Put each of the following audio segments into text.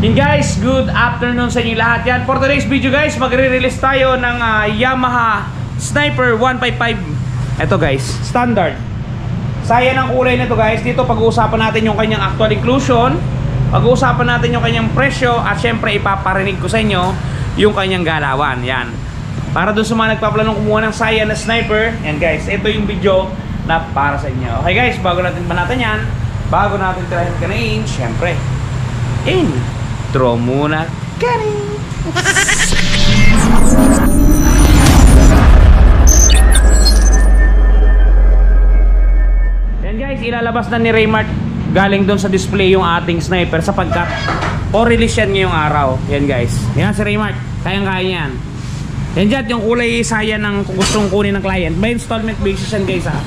Yun guys, good afternoon sa inyo lahat yan. For today's video guys, magre-release tayo ng Yamaha Sniper 155. Ito guys, standard. Saya ng kulay nito guys. Dito pag-uusapan natin yung kanyang actual inclusion, pag-uusapan natin yung kanyang presyo, at syempre ipaparinig ko sa inyo yung kanyang galawan. Yan. Para dun sa mga nagpaplanong kumuha ng Saya na Sniper, yan guys, ito yung video na para sa inyo. Okay guys, bago natin banatan yan, bago natin tirahin kanain, syempre intro muna kani. Yan guys, ilalabas na ni Raymart galing doon sa display yung ating sniper sapagkat o-release yan ngayong araw. Yan guys, yan si Raymart, kayang-kaya yan. Yan dyan, yung kulay Saya ng gustong kunin ng client. By installment basis yan guys ha.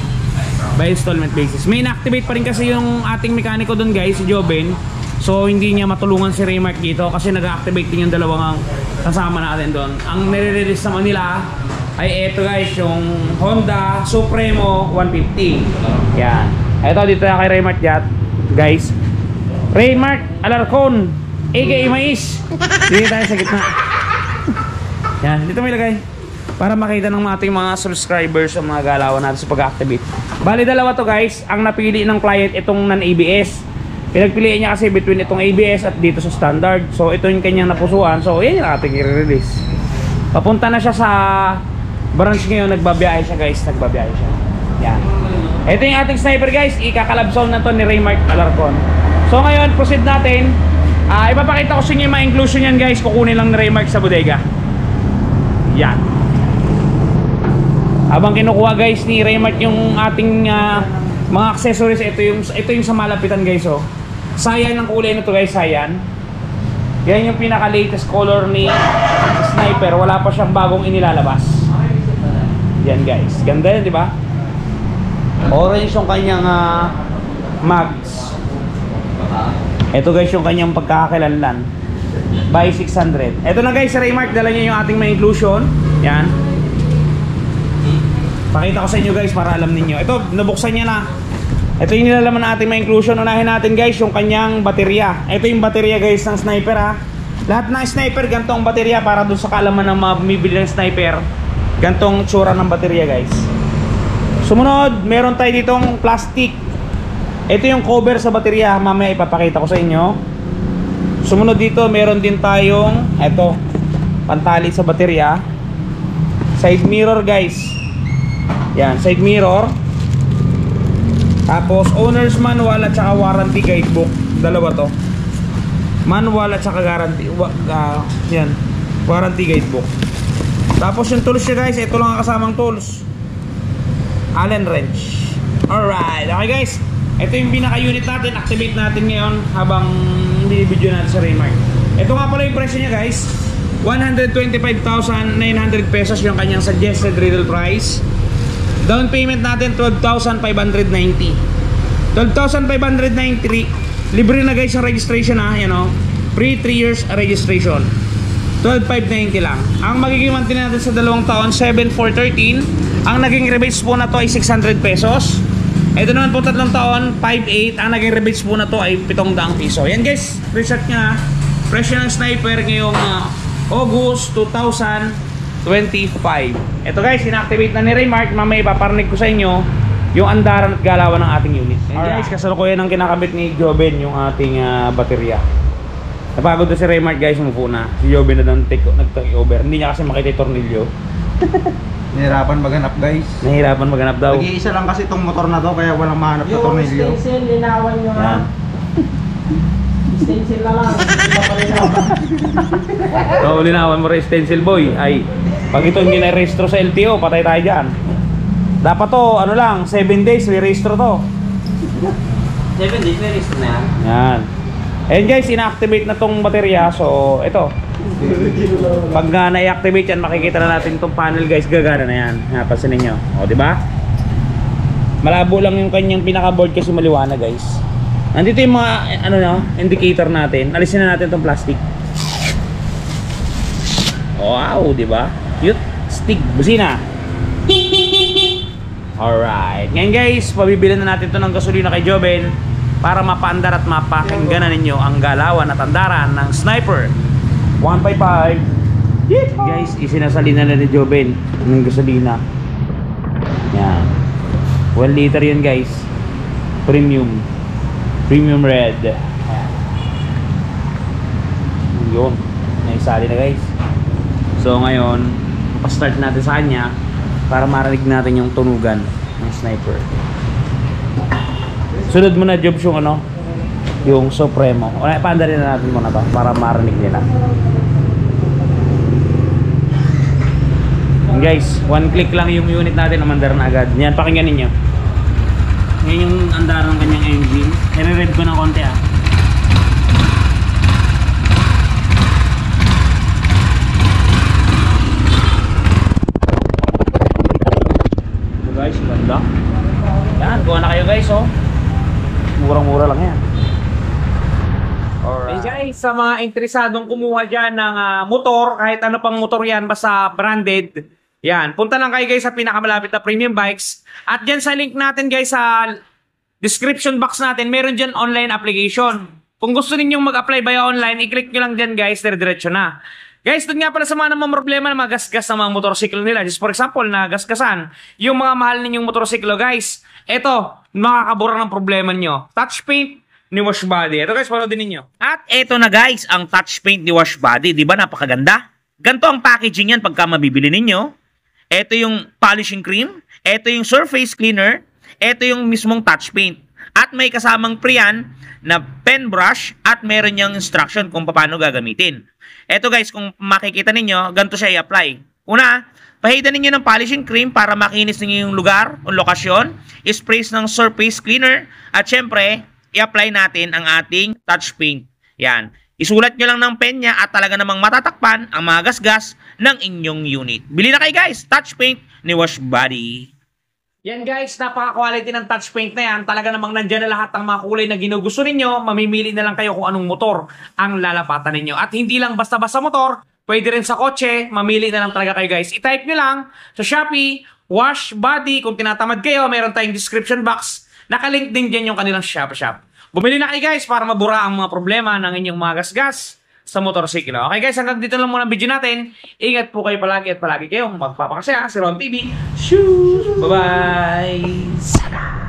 By installment basis. May na-activate pa rin kasi yung ating mekaniko doon guys, si Joben. So hindi niya matulungan si Raymart dito kasi nag-activate din yung dalawang kasama natin doon. Ang nire-release naman nila ay eto guys, yung Honda Supremo 150. Yan. Eto dito kay Raymart Yacht guys. Raymart Alarcon aka Mais. Dito tayo sa gitna. Yan, dito may lagay para makita ng ating mga subscribers ang mga galawan natin sa pag-activate. Bali dalawa to guys. Ang napili ng client itong non-ABS. Pinagpiliin niya kasi between itong ABS at dito sa standard. So ito yung kanyang napusuan. So yan yung ating i-release. Papunta na siya sa branch ngayon. Nagbabiyahe siya guys. Nagbabiyahe siya. Yan. Ito yung ating sniper guys. Ikakalab sound na to ni Raymart Alarcon. So ngayon proceed natin. Ipapakita ko sa inyo yung mga inclusion yan guys. Kukunin lang ni Raymart sa bodega. Yan. Habang kinukuha guys ni Raymart yung ating mga accessories, ito yung sa malapitan guys oh. Sayan ang kulay nito guys, sayan. Yan yung pinaka latest color ni Sniper, wala pa siyang bagong inilalabas. Yan guys, ganda yan di ba? Orange yung kanyang mags. Ito guys yung kanyang pagkakakilanlan. By 600. Ito na guys, Raymart, dala niya yung ating mga inclusion. Yan. Pakita ko sa inyo guys para alam niyo. Ito, nabuksan niya na. Ito yung nilalaman natin mga inclusion. Unahin natin guys yung kanyang baterya. Ito yung baterya guys ng sniper ha. Lahat ng sniper gantong baterya para dun sa kaalaman ng mga bumibili ng sniper. Gantong tsura ng baterya guys. Sumunod, meron tayo ditong plastic. Ito yung cover sa baterya. Mamaya ipapakita ko sa inyo. Sumunod dito, meron din tayong eto, pantali sa baterya. Side mirror guys. Yan, side mirror. Tapos owner's manual at saka warranty guidebook. Dalawa to. Manual at saka guarantee. Yan, warranty guidebook. Tapos yung tools niya guys, ito lang ang kasamang tools. Allen wrench. Alright, okay guys. Ito yung pinaka-unit natin. Activate natin ngayon habang binibidyo natin sa Raymart. Ito nga pala yung presyo niya guys. 125,900 pesos yung kanyang suggested retail price. Down payment natin 12,590. 12,593. Libre na guys yung registration ha, you know. Free 3 years registration. 12,590 lang. Ang magiging monthly natin sa 2 taon 7,413. Ang naging rebates po na to ay 600 pesos. Ito naman po 3 taon 5,800. Ang naging rebates po na to ay 700 piso. Yan guys, reset nga. Presyo ng sniper ngayong August 2025. Ito guys, inactivate na ni Raymart. Mamaya ipaparinig ko sa inyo yung andaran at galawan ng ating unit. And guys, kasalukuyan ang kinakabit ni Joben yung ating baterya. Napagod na si Raymart guys, umupo na. Si Joben na nag-take over. Hindi niya kasi makita yung tornilyo. Nahirapan maghanap guys. Nahirapan maghanap daw. Nag-iisa lang kasi itong motor na to kaya walang mahanap na tornilyo. Yung stencil, linawan nyo nga. Stencil na lang. So, linawan mo rin stencil boy. Ay, pag ito hindi na-rehistro sa LTO, patay tayo dyan. Dapat to, ano lang, 7 days, re-rehistro to. 7 days, na-rehistro na yan. Yan. And guys, ina-activate na tong baterya. So, ito. Pag na-activate yan, makikita na natin tong panel guys. Gagana na yan. Napansin ninyo. O, diba? Malabo lang yung kanyang pinaka-board kasi maliwanag guys. Nandito yung mga, ano na, indicator natin. Alisin na natin tong plastic. Wow, diba? Cute. Stick. Busina. Alright. Ngayon guys, pabibilan na natin to ng gasolina kay Joben. para mapaandar at mapakinggan ninyo ang galawan at andaran ng Sniper 155. Guys, isinasalina na ni Joben ng gasolina. Yan. 1 liter yun guys. Premium red. Ayan. Yun. Naisali na guys. So ngayon, pa-start natin sa kanya para marinig natin yung tunugan ng Sniper. Sunod mo na Jobs yung ano, yung Supremo. O paanda rin na natin muna to para marinig nila. And guys, 1 click lang yung unit natin, umandar na agad. Yan, pakinggan ninyo. Yan yung andar ng kanyang engine. I-rev ko ng konti ah. So guys, ganda. Yan, kuha na kayo guys oh. Murang-mura lang yan. Alright. Hey guys, sa mga interesadong kumuha dyan ng motor, kahit ano pang motor yan, basta branded, yan, punta lang kayo guys sa pinakamalapit na Premium Bikes. At dyan sa link natin guys sa description box natin, meron dyan online application. Kung gusto ninyong mag-apply via online, i-click nyo lang dyan guys, dire-diretso na. Guys, doon nga pala sa mga namang problema na magasgas ng mga motorsiklo nila. Just for example, nagasgasan yung mga mahal ninyong motorsiklo guys. Eto, makakabura ng problema nyo. Touch paint ni Wash Body. Ito guys, panoodin ninyo. At eto na guys, ang touch paint ni Wash Body. Di ba napakaganda? Ganito ang packaging yan pagka mabibili ninyo. Ito yung polishing cream. Ito yung surface cleaner. Ito yung mismong touch paint. At may kasamang pre-yan na pen brush at meron yung instruction kung paano gagamitin. Ito guys, kung makikita ninyo, ganito siya i-apply. Una, pahidan ninyo ng polishing cream para makinis ninyo yung lugar o lokasyon. Sprays ng surface cleaner. At syempre, i-apply natin ang ating touch paint. Yan. Isulat nyo lang ng pen niya at talaga namang matatakpan ang mga gasgas ng inyong unit. Bili na kayo guys, touch paint ni Wash Body. Yan guys, napaka-quality ng touch paint na yan. Talaga namang nandyan na lahat ng mga kulay na ginugusto ninyo. Mamimili na lang kayo kung anong motor ang lalapatan ninyo. At hindi lang basta-basta motor, pwede rin sa kotse. Mamili na lang talaga kayo guys. I-type nyo lang sa Shopee, Wash Body. Kung tinatamad kayo, meron tayong description box. Nakalink din dyan yung kanilang shop. Bumili na kayo guys para mabura ang mga problema ng inyong mga gasgas sa motorsiklo. Okay guys, hanggang dito lang muna ang video natin. Ingat po kayo palagi at palagi kayong magpapakasaya. Si Ron TV. Shoo! Bye-bye!